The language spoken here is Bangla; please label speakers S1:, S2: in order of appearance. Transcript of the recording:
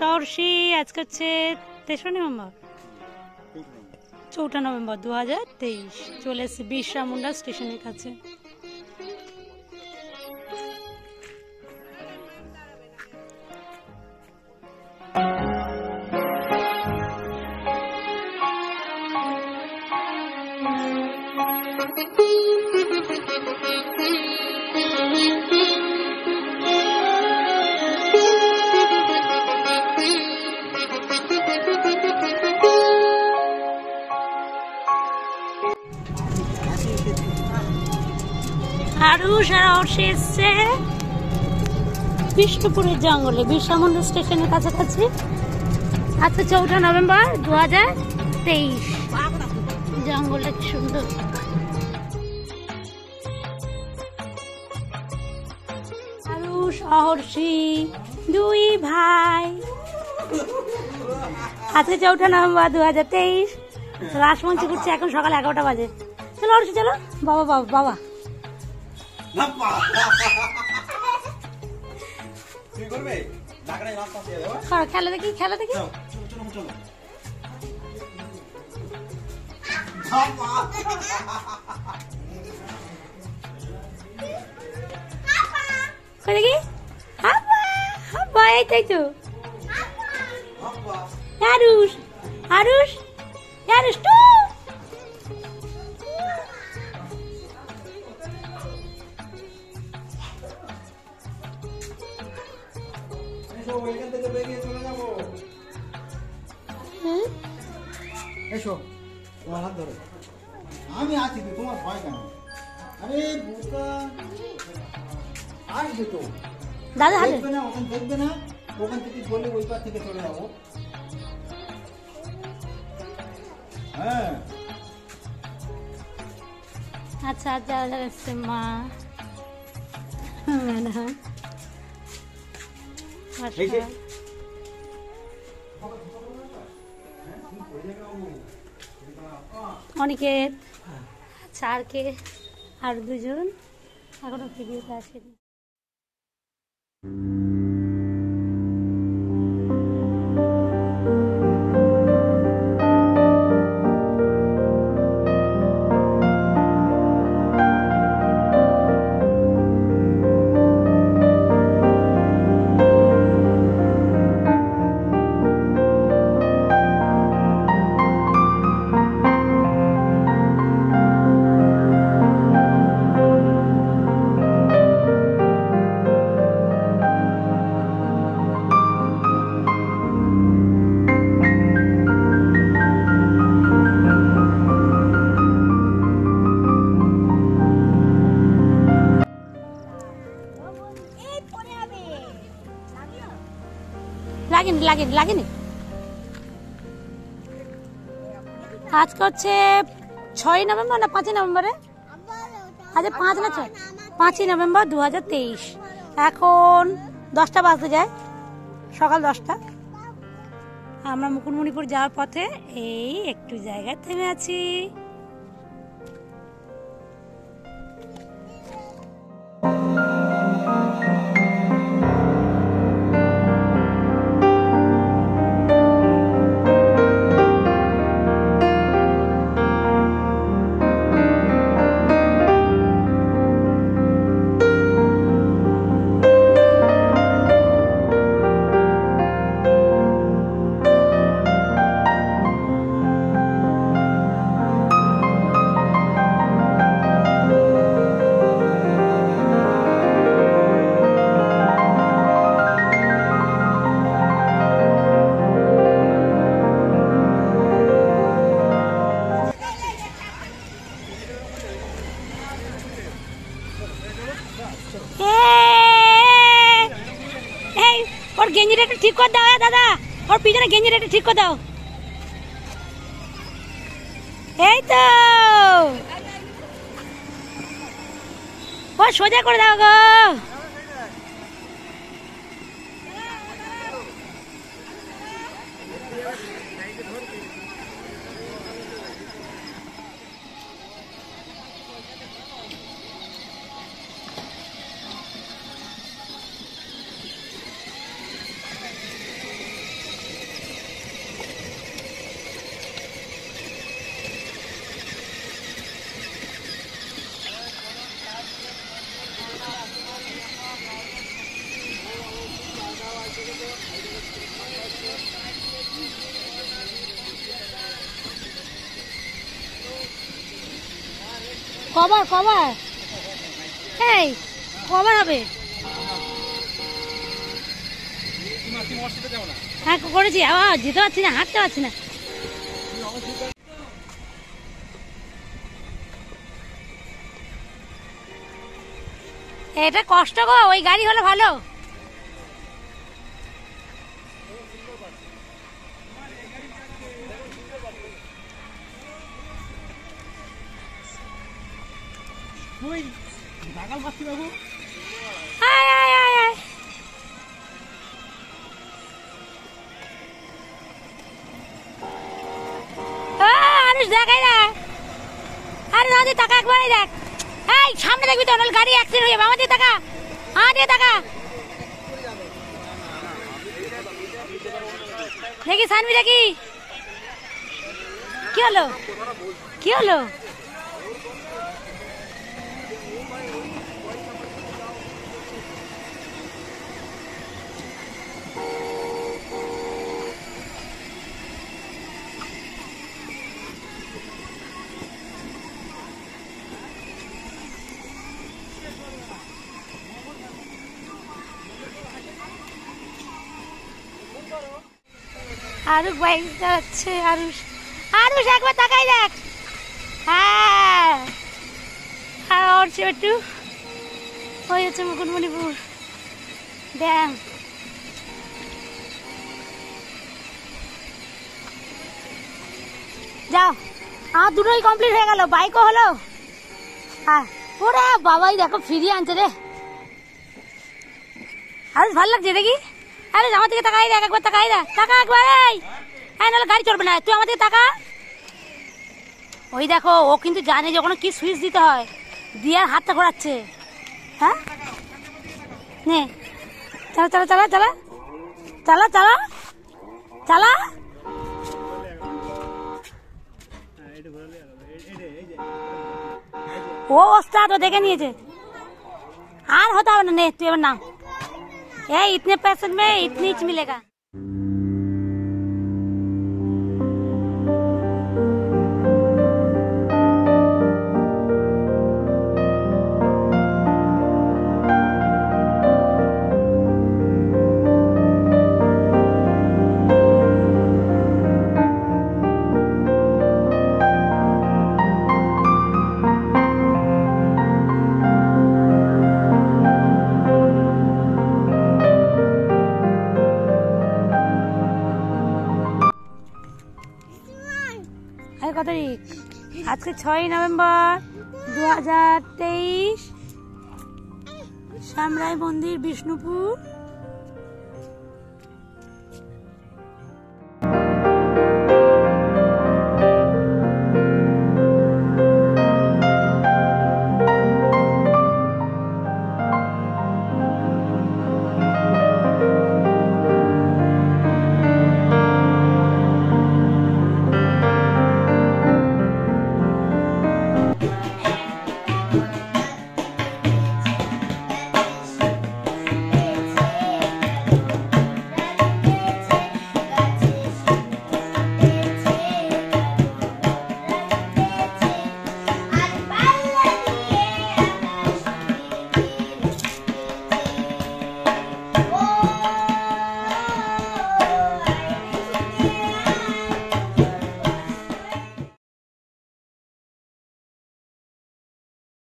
S1: সরষি আজকে হচ্ছে 3রা নভেম্বর 4টা নভেম্বর 2023 চলে এসেছি বিরসা মুন্ডা স্টেশনের কাছে। এসছে বিষ্ণুপুরের জঙ্গলে বিরসা মুন্ডা স্টেশনের কাছাকাছি। আজকে 4টা নভেম্বর 2023। জঙ্গলটা কি সুন্দর। আরুষ অহর্ষি 2 ভাই। আজকে 4টা নভেম্বর 2023। রাসমঞ্চে ঘুরছে, এখন সকাল 11টা বাজে। চলো অহর্ষি চলো। বাবা বাবা বাবা খেলা দেখি খেলা দেখি। দেখি এইটাই তো আরুষ আরুষ আরুষ টু
S2: এসো তোমার হাত ধরো। আমি আছি তো, তোমার ভয় কেন? আরে বোকা আসবে তো
S1: দাদা
S2: দেখবে না, ওখানে দেখবে না, ওখান থেকে বললে ওই পার থেকে চলে যাবো। হ্যাঁ
S1: আচ্ছা আচ্ছা যাচ্ছে মা অনিকেত স্যারকে আর 2 জন এখনো ভিডিওতে আসেনি। লাগেনি লাগেনি লাগেনি। আজকে হচ্ছে 6 নভেম্বর না 5 নভেম্বরে? আচ্ছা 5 না 6? 5 নভেম্বর 2023। এখন 10টা বাজতে যায়, সকাল 10টা। আমরা মুকুটমণিপুর যাওয়ার পথে এই একটু জায়গায় থেমে আছি। ওর গেঞ্জিটা একটু ঠিক করে দাও দাদা, ওর পিছনে গেঞ্জিটা একটু ঠিক করে দাও। এই তো ও সোজা করে দাও গো। কভার কভার, এই কভার হবে। হ্যাঁ করেছি, আবার যেতে পারছি না, হাঁটতে পারছি না। এটা কষ্ট গো, ওই গাড়ি হলে ভালো। আয় আয় আয় আয়। আনুষ দেখাই না, আরে আমাদের টাকা একবারই দেখ। এই সামনে দেখবি তো, নাহলে গাড়ি অ্যাক্সিডেন্ট হয়ে যাবে। আমাদের টাকা, আমাদের টাকা দেখি, সানবি দেখি কি হলো, কি হলো। আরুষ বাইক চালাচ্ছে, আরুষ, আরুষ একবার তাকাই দেখ। হ্যাঁ আর ওরছে একটু, ওই হচ্ছে মুকুটমণিপুর ড্যাম। যাও, আমার দুটোই কমপ্লিট হয়ে গেল, বাইকও হলো। হ্যাঁ ওরা বাবাই দেখো ফিরিয়ে আনছে রে। আরুষ ভালো লাগছে দেখি। আরে আমার দিকে তাকাই দেখ, একবার তাকাই দেখ, টাকা একবার। এই নাহলে গাড়ি চলবে না, তুই আমার দিকে তাকা। ওই দেখো, ও কিন্তু জানে যখন কি সুইচ দিতে হয়, দিয়ে আর হাতটা ঘোরাচ্ছে। হ্যাঁ নে, চালা চালা চালা চালা চালা চালা চালা। ও ওস্তাদ, ও দেখে নিয়েছে, আর হতে হবে না। নে তুই এবার নাম। इतने पैसे में इतनी ही मिलेगा। কত তারিখ? আজকে 6 নভেম্বর 2023। শ্যামরাই মন্দির, বিষ্ণুপুর।